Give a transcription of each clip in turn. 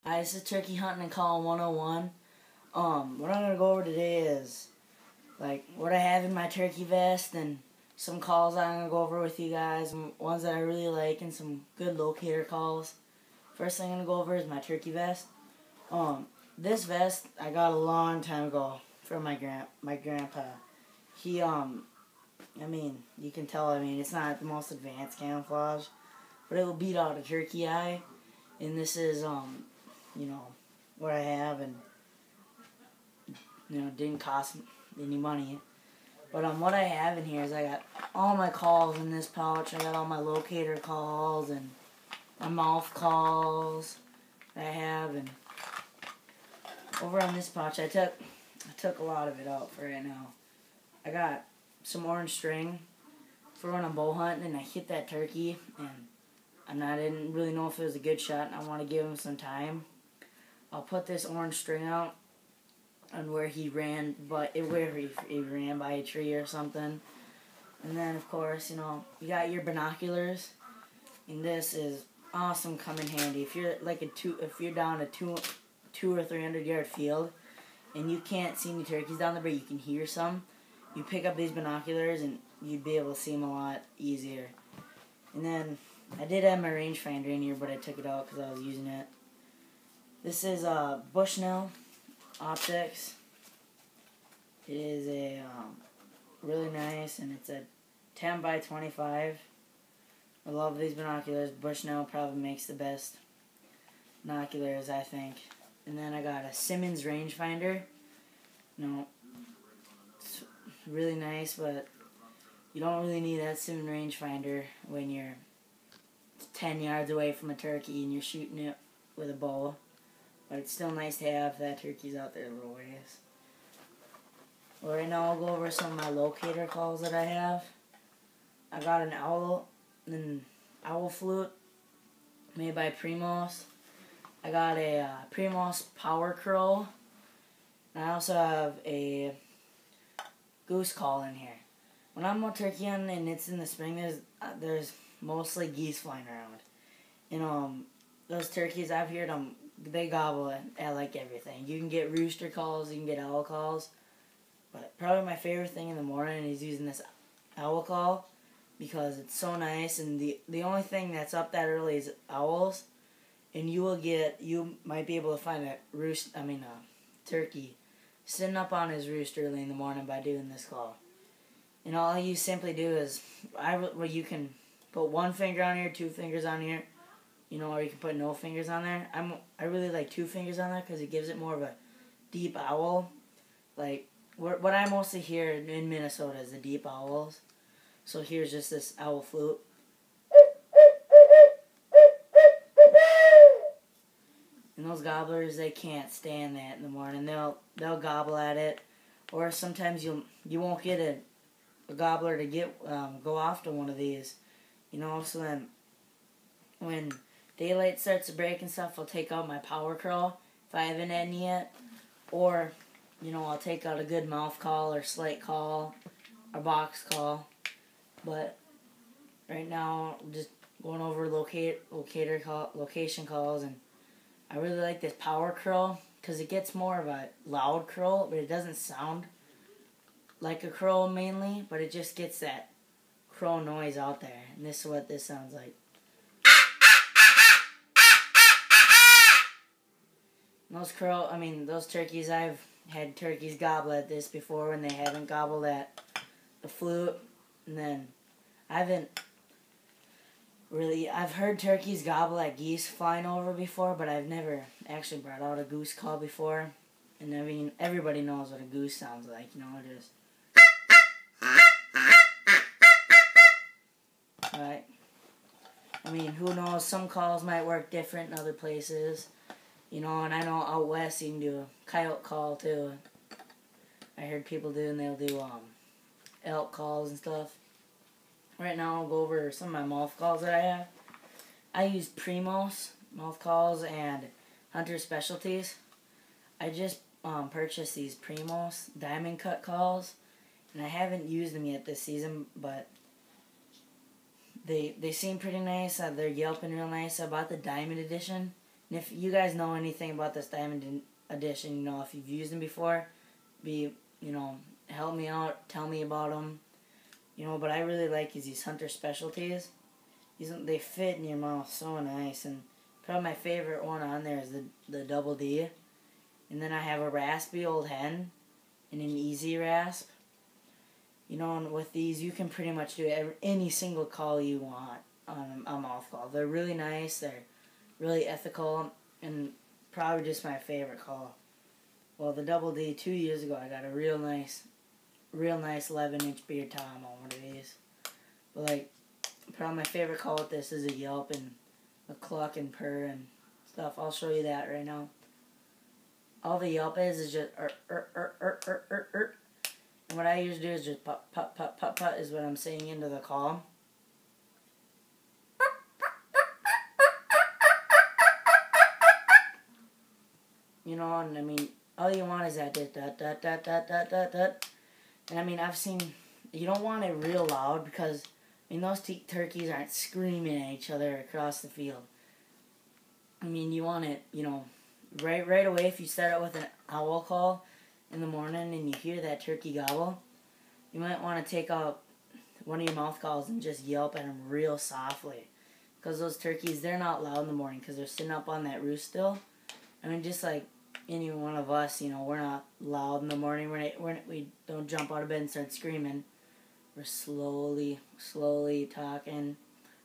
Hi, this is Turkey Hunting and Calling 101. What I'm going to go over today is, what I have in my turkey vest and some calls that I'm going to go over with you guys, ones that I really like and some good locator calls. First thing I'm going to go over is my turkey vest. This vest I got a long time ago from my grandpa. He, you can tell, it's not the most advanced camouflage, but it will beat out a turkey eye. And this is, what I have, and, it didn't cost any money. But, what I have in here is I got all my calls in this pouch. I got all my locator calls and my mouth calls that I have, and over on this pouch, I took a lot of it out for right now. I got some orange string for when I'm bow hunting and I hit that turkey, and I didn't really know if it was a good shot, and I want to give him some time. I'll put this orange string out on where he ran, where he ran by a tree or something. And then, of course, you got your binoculars, and this is awesome. Come in handy if you're if you're down a 200 or 300 yard field, and you can't see any turkeys down there, but you can hear some. You pick up these binoculars, and you'd be able to see them a lot easier. And then I did have my rangefinder in here, but I took it out because I was using it. This is Bushnell Optics. It is a really nice, and it's a 10 by 25. I love these binoculars. Bushnell probably makes the best binoculars, I think. And then I got a Simmons rangefinder. It's really nice, but you don't really need that Simmons rangefinder when you're 10 yards away from a turkey and you're shooting it with a bow. But it's still nice to have that turkey's out there a little ways. Well, right now I'll go over some of my locator calls that I have. I got an owl flute made by Primos. I got a Primos Power Crow. And I also have a goose call in here. When I'm on turkey hunting and it's in the spring, there's mostly geese flying around. And those turkeys, I've heard them, they gobble at like everything. You can get rooster calls, you can get owl calls. But probably my favorite thing in the morning is using this owl call because it's so nice. And the only thing that's up that early is owls. And you might be able to find a turkey sitting up on his roost early in the morning by doing this call. And all you simply do is, you can put one finger on here, 2 fingers on here, or you can put no fingers on there. I really like 2 fingers on there because it gives it more of a deep owl. Like, what I mostly hear in Minnesota is the deep owls. So here's just this owl flute. And those gobblers, they can't stand that in the morning. They'll gobble at it, or sometimes you won't get a gobbler to go off to one of these, So then, when daylight starts to break and stuff, I'll take out my power crow if I haven't had any yet, or I'll take out a good mouth call or slate call or box call. But right now, I'm just going over location calls, and I really like this power crow because it gets more of a loud crow, but it doesn't sound like a crow mainly, but it just gets that crow noise out there. And this is what this sounds like. And those turkeys, I've had turkeys gobble at this before when they haven't gobbled at the flute. And then I've heard turkeys gobble at geese flying over before, but I've never actually brought out a goose call before. And everybody knows what a goose sounds like, it is. Right. Who knows? Some calls might work different in other places. And I know out west you can do a coyote call too. I heard people do, and they'll do elk calls and stuff. Right now I'll go over some of my mouth calls that I have. I use Primos mouth calls and Hunter Specialties. I just purchased these Primos diamond cut calls, and I haven't used them yet this season, but they seem pretty nice. They're yelping real nice. I bought the diamond edition. And if you guys know anything about this diamond edition, you know, if you've used them before, help me out, tell me about them. You know, but I really like is these Hunter Specialties. They fit in your mouth so nice, and probably my favorite one on there is the Double D. And then I have a raspy old hen and an easy rasp. You know, and with these, you can pretty much do any single call you want on a mouth call. They're really nice, they're really ethical, and probably just my favorite call. Well, the Double D, 2 years ago, I got a real nice 11-inch beard tom on one of these. But, like, probably my favorite call with this is a yelp and a cluck and purr and stuff. I'll show you that right now. All the yelp is just And what I usually do is just pop, pop, pop, pop, pop is what I'm saying into the call. You know, and I mean, all you want is that dot, dot, dot, dot, dot, dot, dot, dot. And I mean, I've seen, you don't want it real loud because, I mean, those turkeys aren't screaming at each other across the field. I mean, you want it, you know, right away. If you start out with an owl call in the morning and you hear that turkey gobble, you might want to take out one of your mouth calls and just yelp at them real softly. Because those turkeys, they're not loud in the morning because they're sitting up on that roost still. I mean, just like any one of us, you know, we're not loud in the morning. We don't jump out of bed and start screaming. We're slowly talking,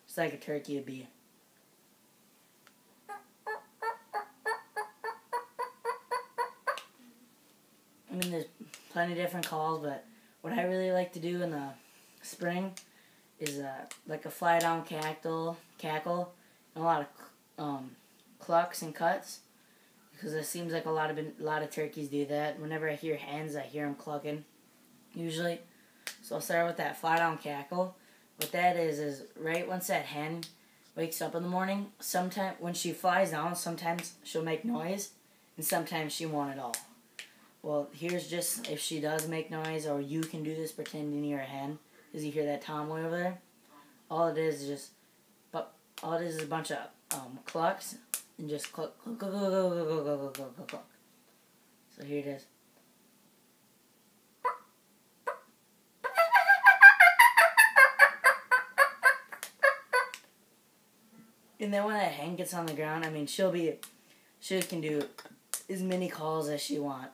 just like a turkey would be. I mean, there's plenty of different calls, but what I really like to do in the spring is like a fly down cackle, and a lot of clucks and cuts, because it seems like a lot of turkeys do that. Whenever I hear hens, I hear them clucking, usually. So I'll start with that fly down cackle. What that is right once that hen wakes up in the morning, sometimes when she flies down, sometimes she'll make noise, and sometimes she won't at all. Well, here's just if she does make noise, or you can do this pretending you're a hen, because you hear that tomboy over there. All it is is a bunch of clucks, and just cluck, cluck, cluck, cluck, cluck, cluck, cluck, cluck, cluck, cluck. So here it is. And then when that hen gets on the ground, I mean, she can do as many calls as she wants.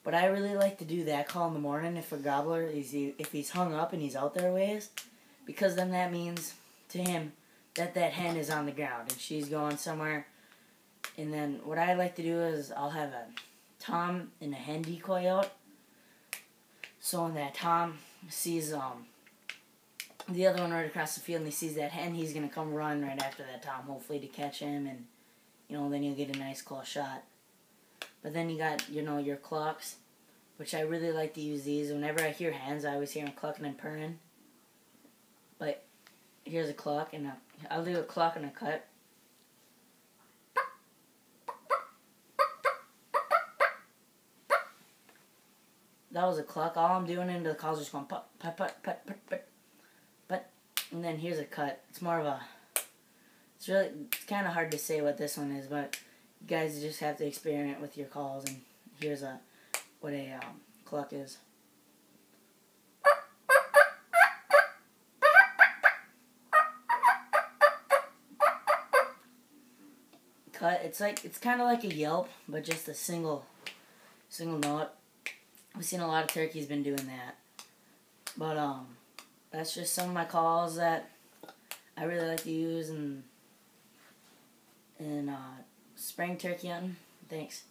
But I really like to do that call in the morning if a gobbler, if he's hung up and he's out there ways, because then that means to him that hen is on the ground and she's going somewhere. And then what I like to do is I'll have a tom and a hen decoy out. So when that tom sees the other one right across the field and he sees that hen, he's going to come run right after that tom, hopefully to catch him, and, you know, then you'll get a nice close shot. But then you got, you know, your clucks, which I really like to use these. Whenever I hear hens, I always hear them clucking and purring. But here's a cluck, and I'll do a cluck and a cut. That was a cluck. All I'm doing into the calls is just going pop, pop, pop, pop, pop, pop. But, and then here's a cut. It's more of a, it's kind of hard to say what this one is, but you guys just have to experiment with your calls, and here's what a cluck is. Cut. It's kind of like a yelp, but just a single note. We've seen a lot of turkeys been doing that, but that's just some of my calls that I really like to use in spring turkey hunting. Thanks.